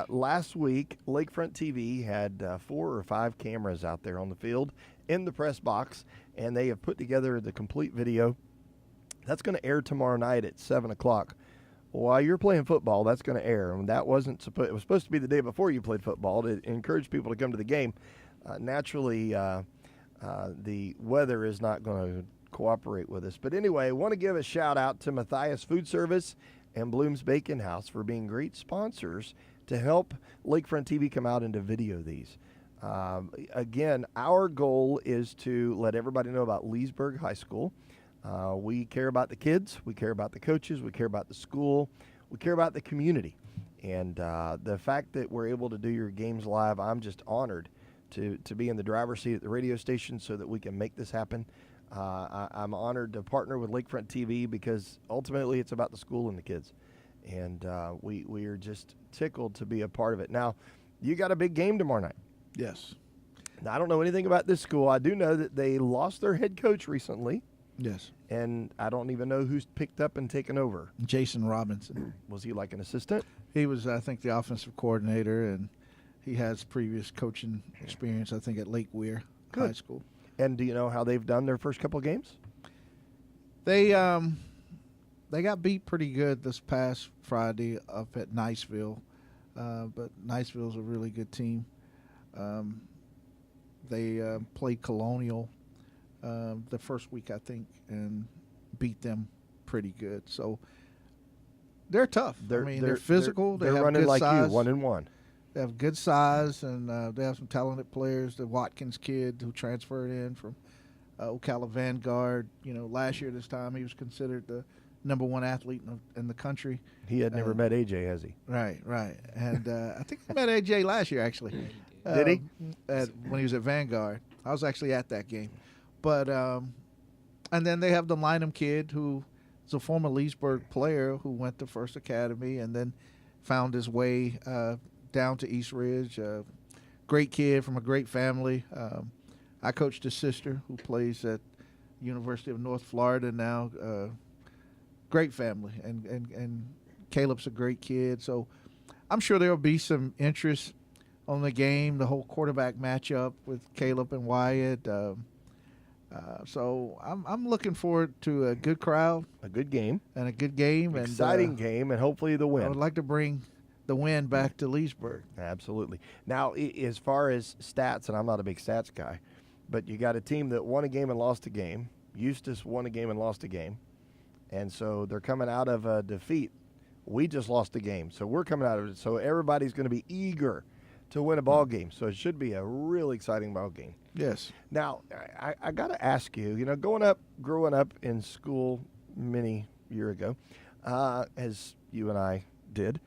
last week, Lakefront TV had 4 or 5 cameras out there on the field in the press box, and they have put together the complete video. That's going to air tomorrow night at 7 o'clock. While you're playing football, that's going to air. And that wasn't supposed. It was supposed to be the day before you played football to encourage people to come to the game. Naturally, the weather is not going to cooperate with us. But anyway, I want to give a shout out to Matthias Food Service and Bloom's Bacon House for being great sponsors to help Lakefront TV come out and to video these. Again, our goal is to let everybody know about Leesburg High School. We care about the kids, we care about the coaches, we care about the school, we care about the community. And the fact that we're able to do your games live, I'm just honored to be in the driver's seat at the radio station so that we can make this happen. I'm honored to partner with Lakefront TV because ultimately it's about the school and the kids. And we are just tickled to be a part of it. Now, you got a big game tomorrow night. Yes. Now, I don't know anything about this school. I do know that they lost their head coach recently. Yes. And I don't even know who's picked up and taken over. Jason Robinson. Was he like an assistant? He was, I think, the offensive coordinator, and he has previous coaching experience, I think, at Lake Weir High School. And do you know how they've done their first couple of games? They got beat pretty good this past Friday up at Niceville, but Niceville's a really good team. They played Colonial the first week, I think, and beat them pretty good. So they're tough. They're physical. They're have running good like size. you, 1-1. They have good size, and they have some talented players. The Watkins kid who transferred in from Ocala Vanguard. You know, last year this time he was considered the #1 athlete in the country. He had never met AJ, has he? Right. And I think I met AJ last year, actually. Did he? When he was at Vanguard. I was actually at that game. But and then they have the Lynham kid who is a former Leesburg player who went to First Academy and then found his way down to East Ridge. Great kid from a great family. I coached his sister who plays at University of North Florida now. Great family, and Caleb's a great kid. So I'm sure there'll be some interest on the game, the whole quarterback matchup with Caleb and Wyatt. So I'm looking forward to a good crowd, A good game. and a good game, Exciting game, and hopefully the I win. would like to bring the win back to Leesburg. Absolutely. Now, as far as stats, and I'm not a big stats guy, but you got a team that won a game and lost a game. Eustis won a game and lost a game. And so they're coming out of a defeat. We just lost a game, so we're coming out of it. So everybody's going to be eager to win a ball game. So it should be a really exciting ball game. Yes. Now, I got to ask you, growing up in school many years ago, as you and I did,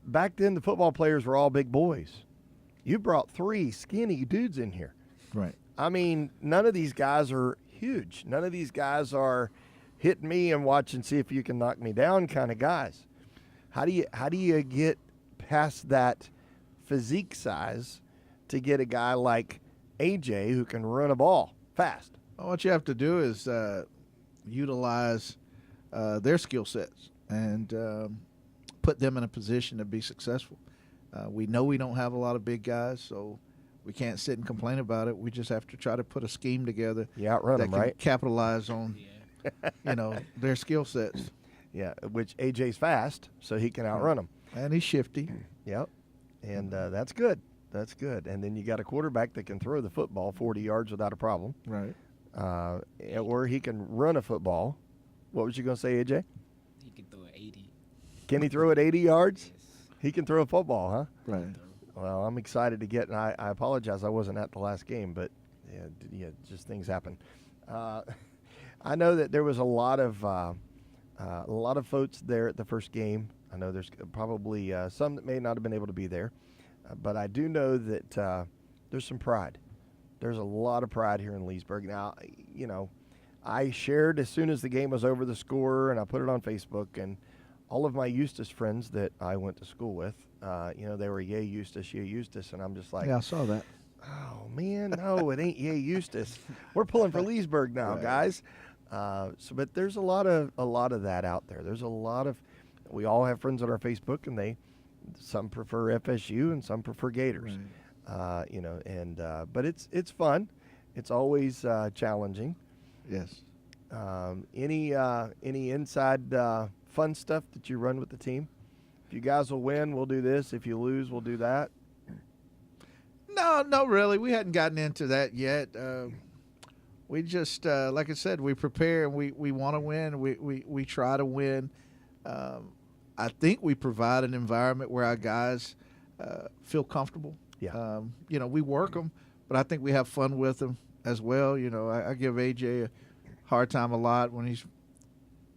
back then the football players were all big boys. You brought 3 skinny dudes in here. Right. I mean, none of these guys are huge. None of these guys are hit me and watch and see if you can knock me down kind of guys. How do you get past that physique size to get a guy like AJ who can run a ball fast? Well, what you have to do is utilize their skill sets and put them in a position to be successful. We know we don't have a lot of big guys, so we can't sit and complain about it. We just have to try to put a scheme together You outrun that them, can right? capitalize on their skill sets. Yeah, which AJ's fast, so he can outrun them. And he's shifty. Yep, and that's good. That's good. And then you got a quarterback that can throw the football 40 yards without a problem. Right. Or he can run a football. What was you going to say, AJ? He can throw it 80. Can he throw it 80 yards? Yes. He can throw a football, huh? Right. Well, I'm excited to get, and I apologize I wasn't at the last game, but just things happen. I know that there was a lot of folks there at the first game. I know there's probably some that may not have been able to be there, but I do know that there's some pride. There's a lot of pride here in Leesburg. Now, I shared as soon as the game was over the score, and I put it on Facebook, and all of my Eustis friends that I went to school with, they were yay Eustis, and I'm just like, Yeah, I saw that. oh man, no, it ain't yay Eustis. We're pulling for Leesburg now, Right. guys. But there's a lot of that out there. There's a lot of, we all have friends on our Facebook, and some prefer FSU and some prefer Gators. You know, and but it's fun. It's always challenging. Yes. Any inside fun stuff that you run with the team? If you guys will win, we'll do this. If you lose, we'll do that. No, really. We hadn't gotten into that yet. We just, like I said, we prepare and we want to win. We try to win. I think we provide an environment where our guys feel comfortable. Yeah. You know, we work them, but I think we have fun with them as well. You know, I give AJ a hard time a lot when he's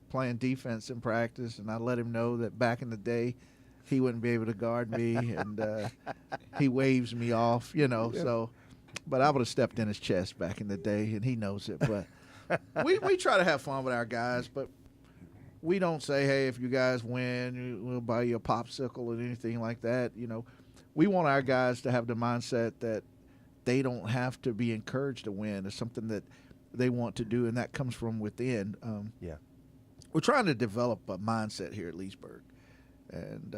playing defense in practice, and I let him know that back in the day he wouldn't be able to guard me, and he waves me off, you know. Yeah. So, but I would have stepped in his chest back in the day, and he knows it. But we try to have fun with our guys, but we don't say, hey, if you guys win, we'll buy you a popsicle or anything like that. You know, we want our guys to have the mindset that they don't have to be encouraged to win. It's something that they want to do, and that comes from within. Yeah. We're trying to develop a mindset here at Leesburg, and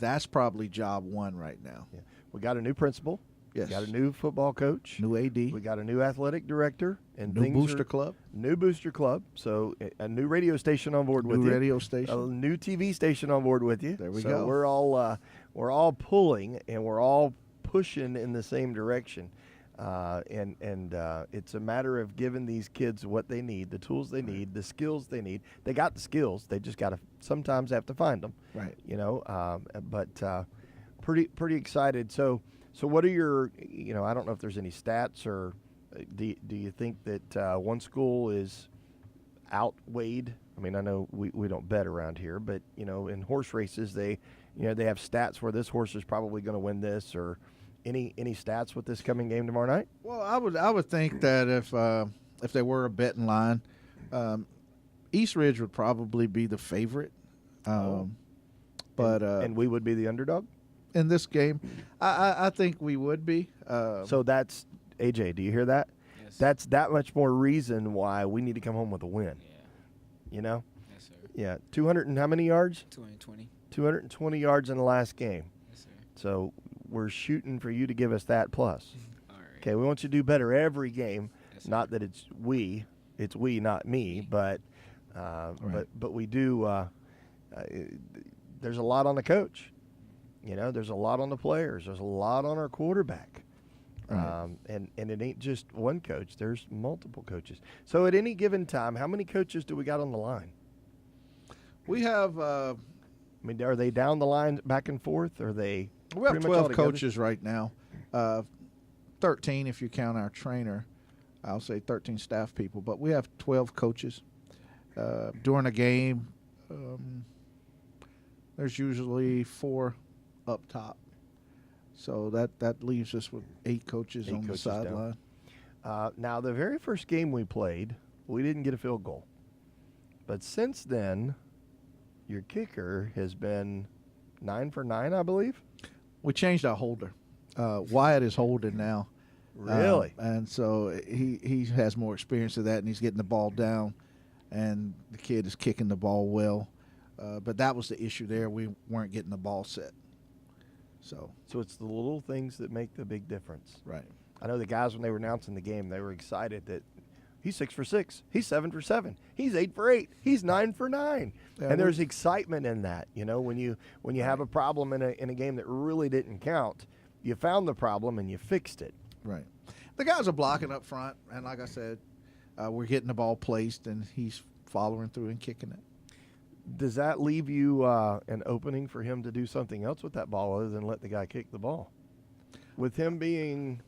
that's probably job one right now. Yeah. We got a new principal. Yes. We got a new football coach. New AD. We got a new athletic director. And New things booster are- club. New booster club. So a new radio station on board with New you. radio A station. new TV station on board with you. There we so go. We're all pulling and we're all pushing in the same direction. It's a matter of giving these kids what they need, the tools they need, the skills they need. They got the skills. They just got to sometimes have to find them. Right. You know, pretty excited. So what are your, you know, I don't know if there's any stats or do you think that one school is outweighed? I mean, I know we don't bet around here, but, you know, in horse races, they have stats where this horse is probably going to win this, or any stats with this coming game tomorrow night? Well, I would think that if there were a betting line, East Ridge would probably be the favorite. But and we would be the underdog? in this game, I think we would be. So that's, AJ, do you hear that? Yes. That's that much more reason why we need to come home with a win. Yeah. You know? Yes, sir. Yeah. 200 and how many yards? 220. 220 yards in the last game. Yes, sir. So we're shooting for you to give us that plus. All right. Okay, we want you to do better every game. Mm-hmm. Yes, sir. Not that it's we, not me, but Right. but we do. There's a lot on the coach. You know, there's a lot on the players. There's a lot on our quarterback. Right. And it ain't just one coach. There's multiple coaches. So at any given time, how many coaches do we got on the line? We have I mean, are they down the line back and forth? Or are they? we have pretty much all 12 together? coaches right now. 13 if you count our trainer. I'll say 13 staff people, but we have 12 coaches. During a game, there's usually 4 up top. So that leaves us with 8 coaches 8 on the coaches down. sideline. Now, the very first game we played, we didn't get a field goal. But since then, your kicker has been 9 for 9, I believe. We changed our holder. Wyatt is holding now. Really? And so he has more experience of that, and he's getting the ball down, and the kid is kicking the ball well. But that was the issue there. We weren't getting the ball set. So, It's the little things that make the big difference. right. I know the guys, when they were announcing the game, they were excited that he's 6 for 6, he's 7 for 7, he's 8 for 8, he's 9 for 9. Yeah, And there's excitement in that. You know, when you have a problem in a game that really didn't count, you found the problem and you fixed it. Right. The guys are blocking up front, and like I said, we're getting the ball placed, and he's following through and kicking it. Does that leave you an opening for him to do something else with that ball other than let the guy kick the ball? With him being,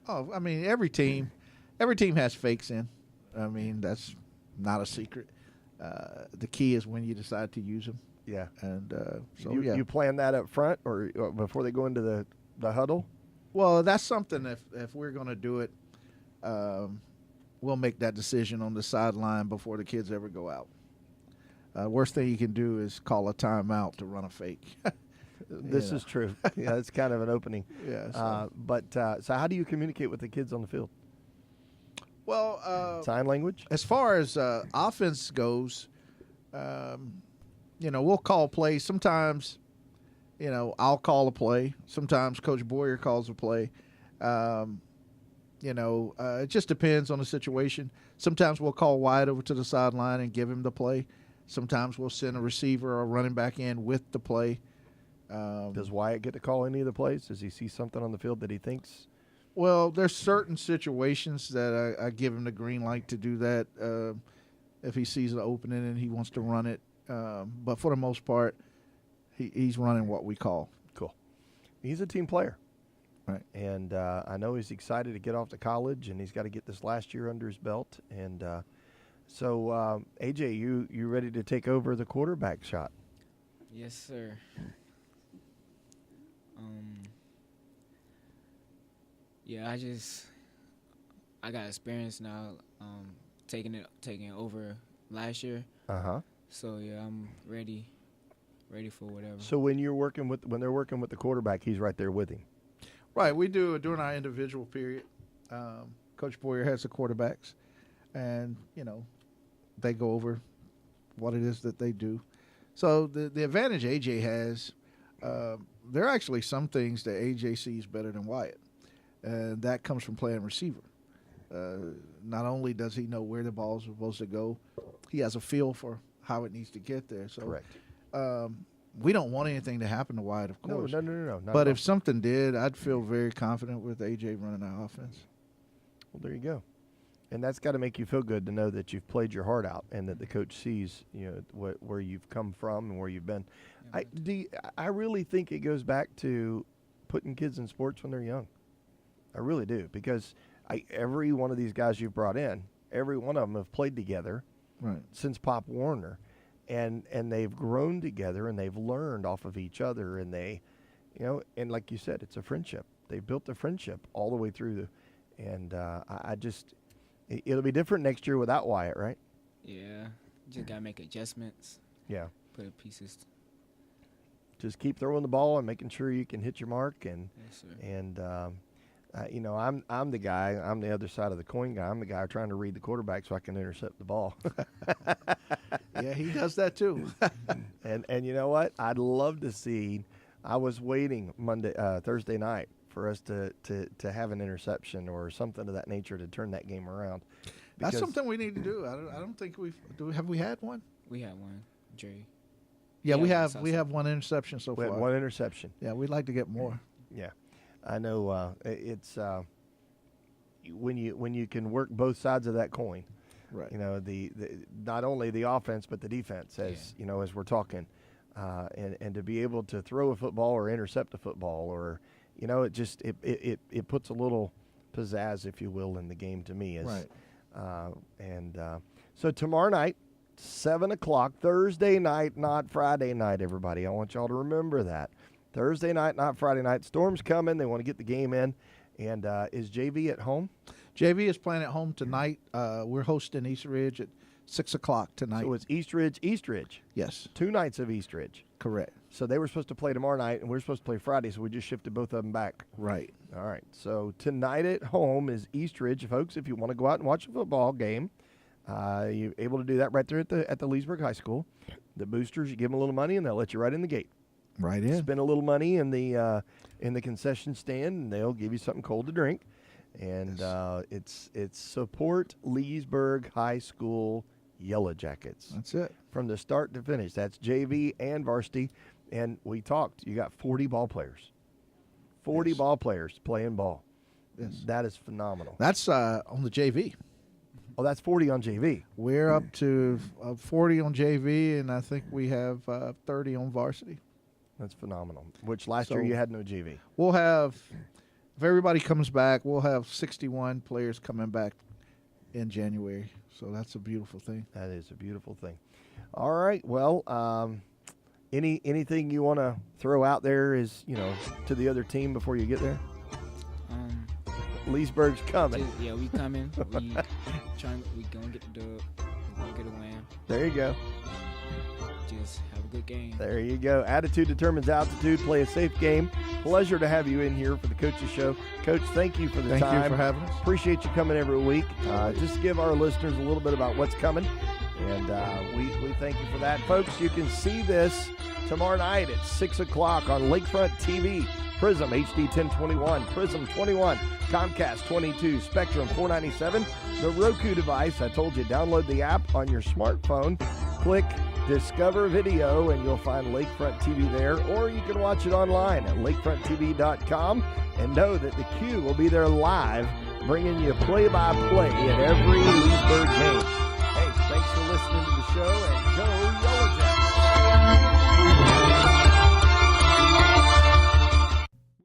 Oh, I mean, every team has fakes in. I mean, that's not a secret. The key is when you decide to use them. yeah. And so, you, yeah. you plan that up front or before they go into the huddle? Well, that's something if we're going to do it, we'll make that decision on the sideline before the kids ever go out. Worst thing you can do is call a timeout to run a fake. This Yeah. is true. Yeah, it's kind of an opening. Yeah. So. So how do you communicate with the kids on the field? Well, Sign language? as far as offense goes, we'll call plays. Sometimes I'll call a play. Sometimes Coach Boyer calls a play. It just depends on the situation. Sometimes we'll call Wyatt over to the sideline and give him the play. Sometimes we'll send a receiver or running back in with the play. Does Wyatt get to call any of the plays? Does he see something on the field that he thinks? Well, there's certain situations that I give him the green light to do that if he sees an opening and he wants to run it. But for the most part, he's running what we call. Cool. He's a team player. Right. And I know he's excited to get off to college, and he's got to get this last year under his belt. And so, AJ, you ready to take over the quarterback shot? Yes, sir. Yeah, I got experience now, taking it over last year. Uh-huh. So yeah, I'm ready for whatever. So when they're working with the quarterback, he's right there with him. Right, we do during our individual period. Coach Boyer has the quarterbacks, and they go over what it is that they do. So the advantage AJ has, there are actually some things that AJ sees better than Wyatt, and that comes from playing receiver. Not only does he know where the ball is supposed to go, he has a feel for how it needs to get there. So, Correct. We don't want anything to happen to Wyatt, of course. No. Not But at if something did, I'd feel very confident with AJ running our offense. Well, there you go. And that's got to make you feel good to know that you've played your heart out and that the coach sees, where you've come from and where you've been. I really think it goes back to putting kids in sports when they're young. I really do, because every one of these guys you've brought in, every one of them have played together Right. since Pop Warner, and they've grown together and they've learned off of each other, and they, and like you said, it's a friendship. They've built a friendship all the way through, it'll be different next year without Wyatt, right? Yeah, just gotta make adjustments. Yeah. Put pieces. Just keep throwing the ball and making sure you can hit your mark, and Yes, sir. and I'm the guy. I'm the other side of the coin guy. I'm the guy trying to read the quarterback so I can intercept the ball. Yeah, he does that too. and you know what? I'd love to see. I was waiting Thursday night for us to have an interception or something of that nature to turn that game around. That's something we need to do. I don't think have we had one? We had one, Dre. Yeah, we Yeah, have one interception so We far. had one interception. Yeah, we'd like to get more. Yeah, I know. It's when you can work both sides of that coin. Right. The not only the offense but the defense, as as we're talking, and to be able to throw a football or intercept a football, or it puts a little pizzazz, if you will, in the game to me. Right. So tomorrow night, 7 o'clock, Thursday night, not Friday night, everybody. I want y'all to remember that. Thursday night, not Friday night. Storm's coming. They want to get the game in. And is JV at home? JV is playing at home tonight. We're hosting East Ridge at 6 o'clock tonight. So it's East Ridge. Yes, 2 nights of East Ridge. correct. So they were supposed to play tomorrow night, and we were supposed to play Friday, so we just shifted both of them back. Right. All right. So tonight at home is East Ridge, folks. If you want to go out and watch a football game, you're able to do that right there at the Leesburg High School. The boosters, you give them a little money, and they'll let you right in the gate. Right in. Spend a little money in the concession stand, and they'll give you something cold to drink. And it's support Leesburg High School Yellow Jackets That's it. from the start to finish. That's JV and varsity. And we talked. You got 40 ball players. 40 Yes. ball players playing ball. Yes. That is phenomenal. That's on the JV. Oh, that's 40 on JV. We're up to 40 on JV, and I think we have 30 on varsity. That's phenomenal. Which last year So- you had no JV. We'll have, if everybody comes back, we'll have 61 players coming back in January. So that's a beautiful thing. That is a beautiful thing. All right. Well, anything you want to throw out there is, to the other team before you get there? Leesburg's coming. We coming. We gonna get the dub. We gonna get a win. There you go. Just have a good game. There you go. Attitude determines altitude. Play a safe game. Pleasure to have you in here for the Coaches Show. Coach, thank you for the Thank time. you for having us. Appreciate you coming every week. Just give our listeners a little bit about what's coming. And we thank you for that. Folks, you can see this tomorrow night at 6 o'clock on Lakefront TV. Prism HD 1021, Prism 21, Comcast 22, Spectrum 497, the Roku device. I told you, download the app on your smartphone, click Discover Video, and you'll find Lakefront TV there, or you can watch it online at lakefronttv.com, and know that the Q will be there live, bringing you play-by-play at every Leesburg game. Hey, thanks for listening to the show, and go Yellow Jackets!